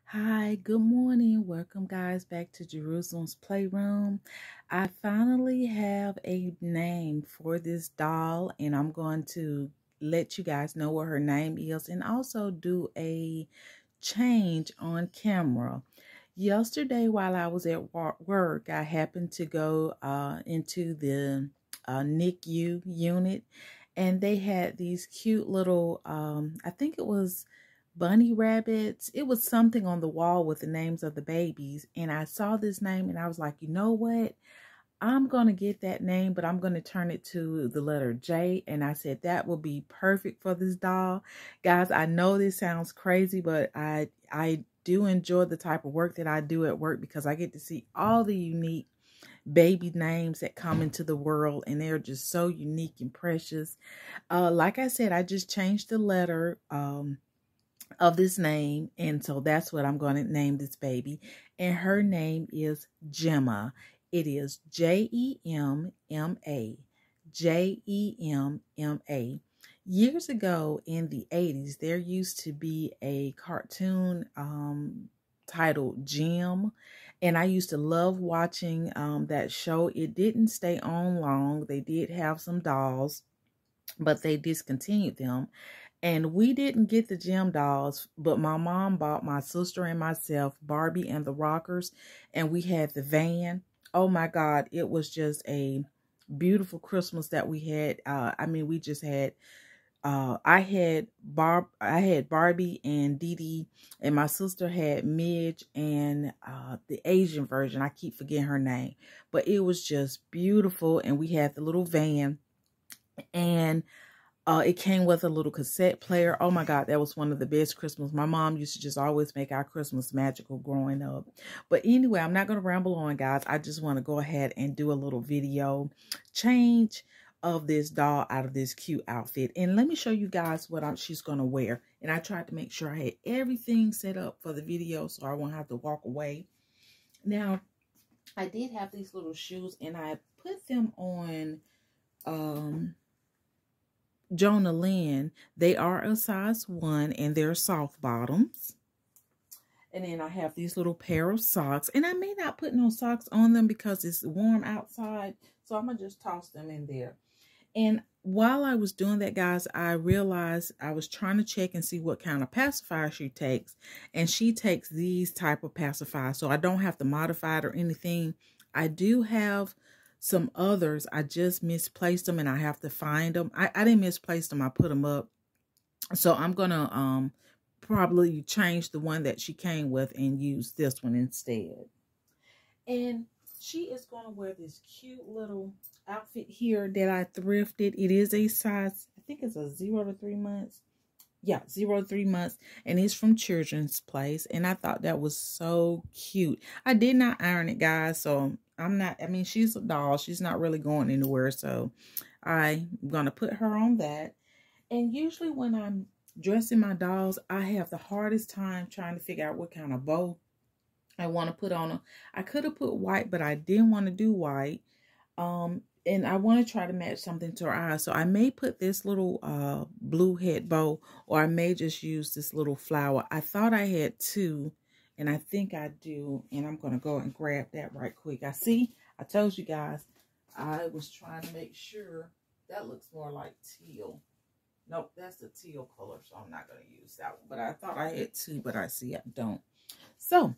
Hi, good morning. Welcome, guys, back to Jerusalem's Playroom. I finally have a name for this doll, and I'm going to let you guys know what her name is and also do a change on camera. Yesterday, while I was at work, I happened to go into the NICU unit, and they had these cute little, I think it was bunny rabbits. It was something on the wall with the names of the babies. And I saw this name and I was like, you know what? I'm going to get that name, but I'm going to turn it to the letter J. And I said that will be perfect for this doll. Guys, I know this sounds crazy, but I do enjoy the type of work that I do at work because I get to see all the unique baby names that come into the world, and they're just so unique and precious. Like I said, I just changed the letter of this name, and so that's what I'm going to name this baby. And her name is Jemma. It is Jemma. Jemma. Years ago in the 80s, there used to be a cartoon titled Jim, and I used to love watching that show. It didn't stay on long. They did have some dolls, but they discontinued them. And we didn't get the gym dolls, but my mom bought my sister and myself Barbie and the Rockers, and we had the van. Oh my God, it was just a beautiful Christmas that we had. We just had I had Barbie and Dee Dee, and my sister had Midge and the Asian version. I keep forgetting her name, but it was just beautiful. And we had the little van, and it came with a little cassette player. Oh my God, that was one of the best Christmas. My mom used to just always make our Christmas magical growing up. But anyway, I'm not going to ramble on, guys. I just want to go ahead and do a little video change of this doll out of this cute outfit. And let me show you guys what she's going to wear. And I tried to make sure I had everything set up for the video so I won't have to walk away. Now, I did have these little shoes, and I put them on Jonah Lynn. They are a size 1, and they're soft bottoms. And then I have these little pair of socks, and I may not put no socks on them because it's warm outside, so I'm gonna just toss them in there. And while I was doing that, guys, I realized I was trying to check and see what kind of pacifier she takes, and she takes these type of pacifiers, so I don't have to modify it or anything. I do have some others. I just misplaced them, and I have to find them. I didn't misplace them. I put them up. So I'm going to probably change the one that she came with and use this one instead. And she is going to wear this cute little outfit here that I thrifted. It is a size, I think it's a 0 to 3 months. Yeah, 0 to 3 months, and it's from Children's Place, and I thought that was so cute. I did not iron it, guys, so she's a doll. She's not really going anywhere, so I'm going to put her on that. And usually when I'm dressing my dolls, I have the hardest time trying to figure out what kind of bow I want to put on them. I could have put white, but I didn't want to do white. And I want to try to match something to her eyes. So I may put this little blue head bow, or I may just use this little flower. I thought I had 2, and I think I do. And I'm going to go and grab that right quick. I told you guys, I was trying to make sure. That looks more like teal. Nope, that's the teal color, so I'm not going to use that one. But I thought I had 2, but I see I don't. So,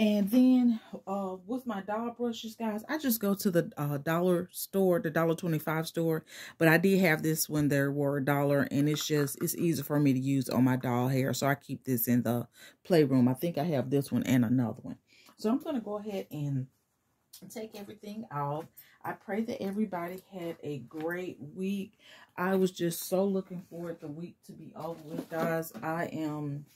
and then with my doll brushes, guys, I just go to the dollar store, the $1.25 store. But I did have this when there were $1, and it's easy for me to use on my doll hair. So I keep this in the playroom. I think I have this one and another one. So I'm going to go ahead and take everything off. I pray that everybody had a great week. I was just so looking forward the week to be over with, guys. I am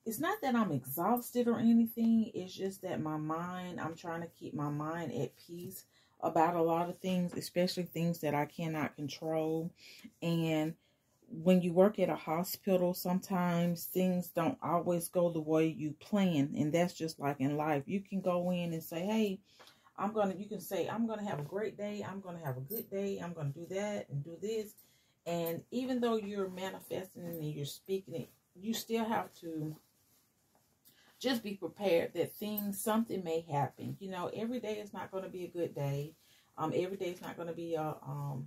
it's not that I'm exhausted or anything. It's just that I'm trying to keep my mind at peace about a lot of things, especially things that I cannot control. And when you work at a hospital, sometimes things don't always go the way you plan. And that's just like in life. You can go in and say, hey, you can say, I'm going to have a great day. I'm going to have a good day. I'm going to do that and do this. And even though you're manifesting and you're speaking it, you still have to just be prepared that something may happen. You know, every day is not going to be a good day. Every day is not going to be a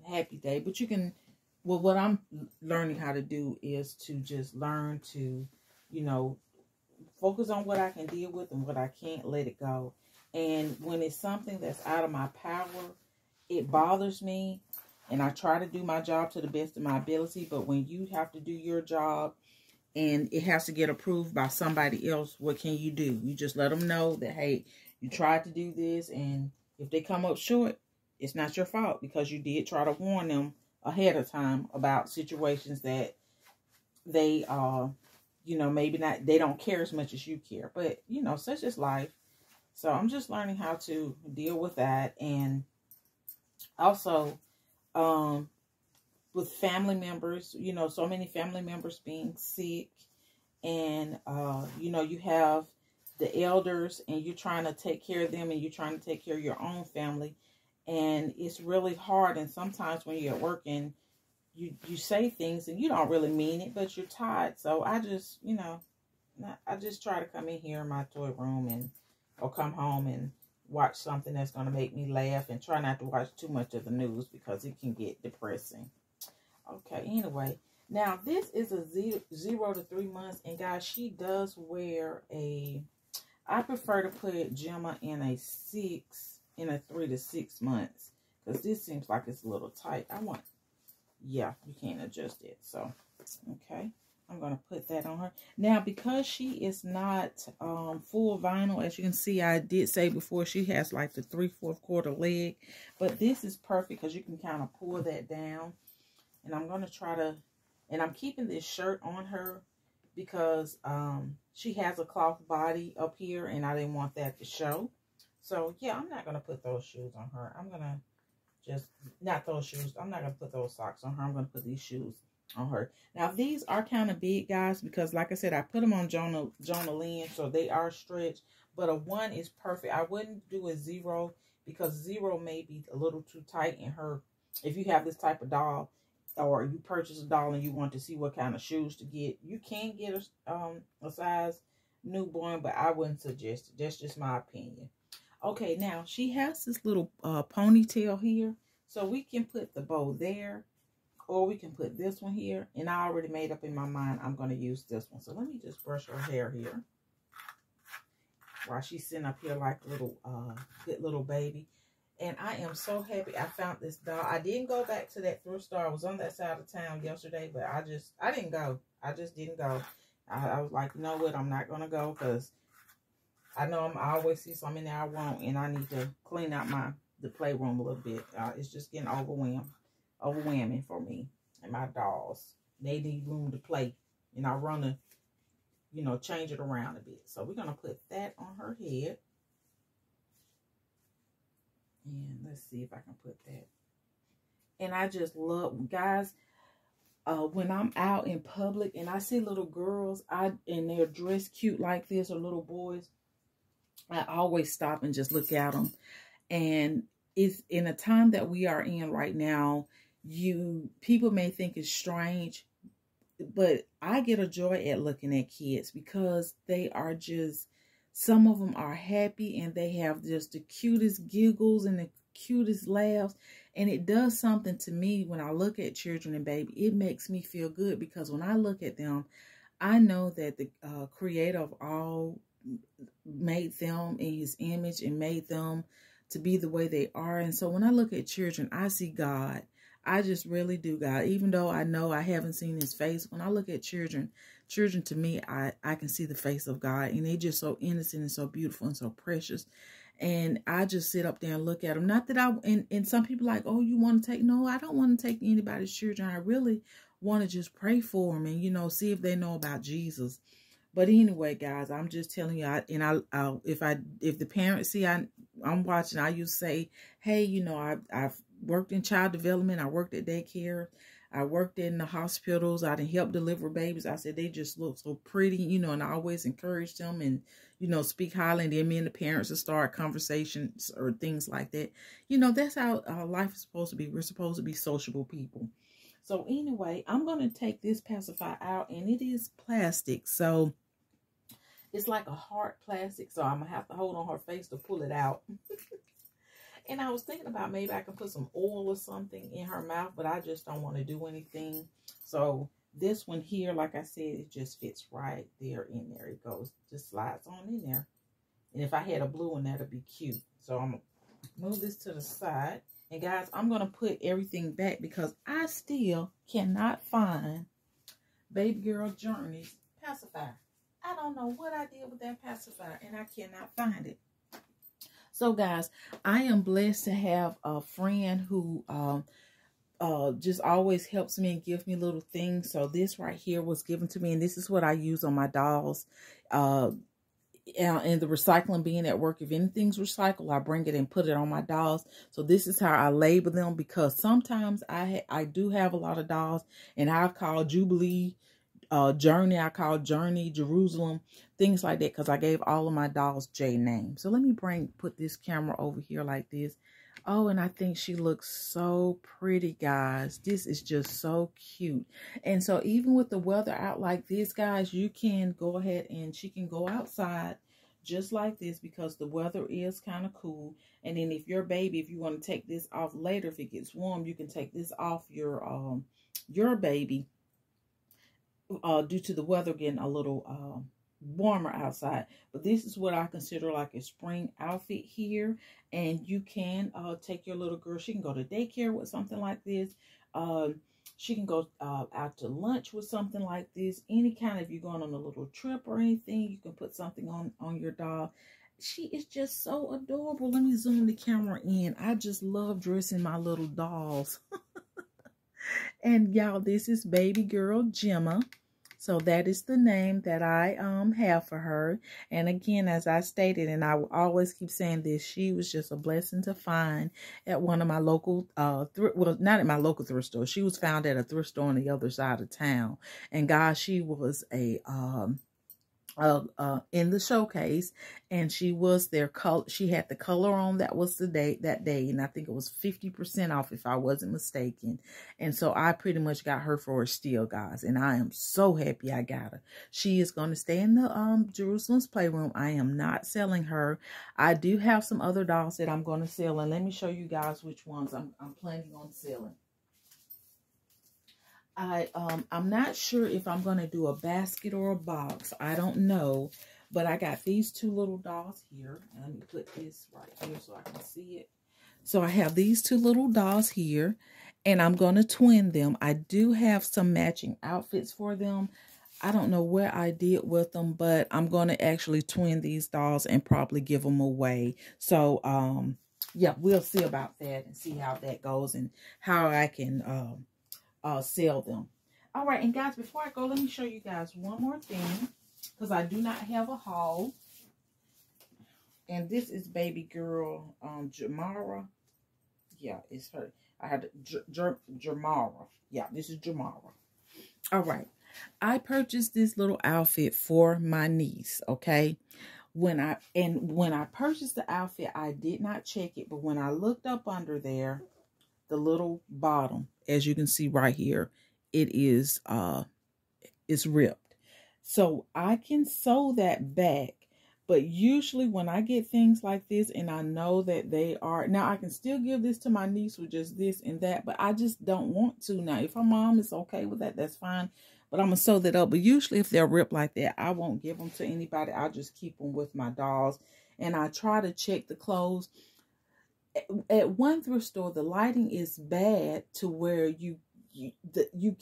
happy day. But you can, well, what I'm learning how to do is to just learn to, you know, focus on what I can deal with and what I can't, let it go. And when it's something that's out of my power, it bothers me. And I try to do my job to the best of my ability. But when you have to do your job and it has to get approved by somebody else, what can you do? You just let them know that, hey, you tried to do this. And if they come up short, it's not your fault, because you did try to warn them ahead of time about situations that they, you know, maybe not, they don't care as much as you care. But, you know, such is life. So I'm just learning how to deal with that. And also, with family members, you know, so many family members being sick, and, you know, you have the elders and you're trying to take care of them, and you're trying to take care of your own family. And it's really hard. And sometimes when you're at work and you say things and you don't really mean it, but you're tired. So I just, you know, I just try to come in here in my toy room or come home and watch something that's going to make me laugh, and try not to watch too much of the news because it can get depressing. Okay, anyway, now this is a 0 to 3 months, and guys, she does wear I prefer to put Jemma in a 3 to 6 months, because this seems like it's a little tight. Yeah, you can't adjust it. So, okay, I'm going to put that on her. Now, because she is not full vinyl, as you can see, I did say before, she has like the 3/4 quarter leg. But this is perfect because you can kind of pull that down. And I'm going to try to, and I'm keeping this shirt on her because she has a cloth body up here, and I didn't want that to show. So, yeah, I'm not going to put those shoes on her. I'm going to just, not those shoes. I'm not going to put those socks on her. I'm going to put these shoes on her. Now, these are kind of big, guys, because like I said, I put them on Jonah Lynn, so they are stretched. But a 1 is perfect. I wouldn't do a 0 because 0 may be a little too tight in her. If you have this type of doll, or you purchase a doll and you want to see what kind of shoes to get, you can get a size newborn, but I wouldn't suggest it. That's just my opinion. Okay, now she has this little ponytail here, so we can put the bow there, or we can put this one here. And I already made up in my mind I'm going to use this one. So let me just brush her hair here while she's sitting up here like a little good little baby. And I am so happy I found this doll. I didn't go back to that thrift store. I was on that side of town yesterday, but I didn't go. I just didn't go. I was like, you know what? I'm not going to go because I know I always see something there I want, and I need to clean out the playroom a little bit. It's just getting overwhelming for me and my dolls. They need room to play, and I want to, you know, change it around a bit. So we're going to put that on her head. And let's see if I can put that. And I just love, guys, when I'm out in public and I see little girls and they're dressed cute like this, or little boys, I always stop and just look at them. And it's in a time that we are in right now, people may think it's strange, but I get a joy at looking at kids because they are just, some of them are happy and they have just the cutest giggles and the cutest laughs. And it does something to me when I look at children and baby. It makes me feel good because when I look at them, I know that the creator of all made them in his image and made them to be the way they are. And so when I look at children, I see God. I just really do, God. Even though I know I haven't seen his face, when I look at children to me, I can see the face of God. And they're just so innocent and so beautiful and so precious. And I just sit up there and look at them. Not that and some people like, oh, you want to take, no, I don't want to take anybody's children. I really want to just pray for them and, you know, see if they know about Jesus. But anyway, guys, I'm just telling you, if the parents see I'm watching, I used to say, hey, you know, I've worked in child development. I worked at daycare. I worked in the hospitals. I done helped deliver babies. I said, they just look so pretty, you know, and I always encourage them and, you know, speak highly. And then me and the parents will start conversations or things like that. You know, that's how life is supposed to be. We're supposed to be sociable people. So anyway, I'm going to take this pacifier out, and it is plastic. So It's like a hard plastic, so I'm going to have to hold on her face to pull it out. And I was thinking about maybe I can put some oil or something in her mouth, but I just don't want to do anything. So this one here, like I said, it just fits right there in there. It goes, just slides on in there. And if I had a blue one, that'd be cute. So I'm going to move this to the side. And guys, I'm going to put everything back because I still cannot find Baby Girl Journey's pacifier. I don't know what I did with that pacifier, and I cannot find it. So guys, I am blessed to have a friend who just always helps me and gives me little things. So this right here was given to me, and this is what I use on my dolls. And the recycling being at work, if anything's recycled, I bring it and put it on my dolls. So this is how I label them, because sometimes I do have a lot of dolls, and I call Jubilee, Journey, I call Journey, Jerusalem, things like that, because I gave all of my dolls J names. So let me put this camera over here like this. Oh, and I think she looks so pretty, guys. This is just so cute. And so even with the weather out like this, guys, you can go ahead and she can go outside just like this, because the weather is kind of cool. And then if your baby, if you want to take this off later, if it gets warm, you can take this off your baby. Due to the weather getting a little warmer outside. But this is what I consider like a spring outfit here. And you can take your little girl. She can go to daycare with something like this. She can go out to lunch with something like this. Any kind of, if you're going on a little trip or anything, you can put something on your doll. She is just so adorable. Let me zoom the camera in. I just love dressing my little dolls. And y'all, this is Baby Girl Jemma. So that is the name that I have for her. And again, as I stated, and I will always keep saying this, she was just a blessing to find at one of my local, well, not at my local thrift store. She was found at a thrift store on the other side of town. And guys, she was a in the showcase, and she was their color. She had the color on that was that day, and I think it was 50% off if I wasn't mistaken. And so I pretty much got her for a steal, guys, and I am so happy I got her. She is going to stay in the Jerusalem's Playroom. I am not selling her. I do have some other dolls that I'm going to sell, and let me show you guys which ones I'm planning on selling. I'm not sure if I'm going to do a basket or a box. I don't know. But I got these two little dolls here. Let me put this right here so I can see it. So I have these two little dolls here. And I'm going to twin them. I do have some matching outfits for them. I don't know what I did with them, but I'm going to actually twin these dolls and probably give them away. So, yeah, we'll see about that and see how that goes and how I can sell them. All right, and guys, before I go, let me show you guys one more thing, because I do not have a haul. And this is Baby Girl Jamara. Yeah, it's her. I had Jamara. Yeah, this is Jamara. All right, I purchased this little outfit for my niece. Okay, when I purchased the outfit, I did not check it, but when I looked up under there, the little bottom, as you can see right here, it is it's ripped. So I can sew that back, but usually when I get things like this and I know that they are, now I can still give this to my niece with just this and that, but I just don't want to. Now if her mom is okay with that, that's fine, but I'm gonna sew that up. But usually if they're ripped like that, I won't give them to anybody. I'll just keep them with my dolls. And I try to check the clothes. At one thrift store, the lighting is bad to where you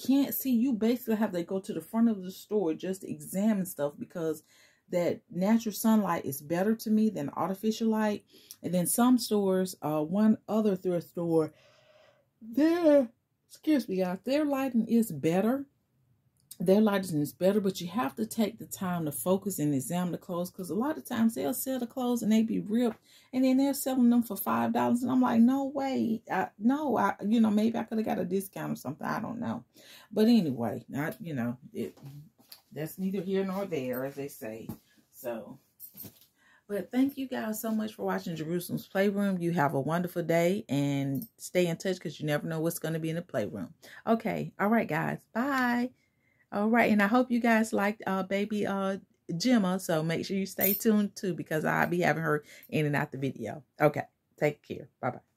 can't see. You basically have to go to the front of the store just to examine stuff, because that natural sunlight is better to me than artificial light. And then some stores, one other thrift store, excuse me, guys, their lighting is better. Their lighting is better, but you have to take the time to focus and examine the clothes, because a lot of times they'll sell the clothes and they be ripped, and then they're selling them for $5, and I'm like, no way, you know, maybe I could have got a discount or something, I don't know. But anyway, that's neither here nor there, as they say. So, but thank you guys so much for watching Jerusalem's Playroom. You have a wonderful day, and stay in touch, because you never know what's going to be in the playroom. Okay, all right, guys, bye. All right, and I hope you guys liked Baby Jemma. So make sure you stay tuned too, because I'll be having her in and out the video. Okay. Take care. Bye-bye.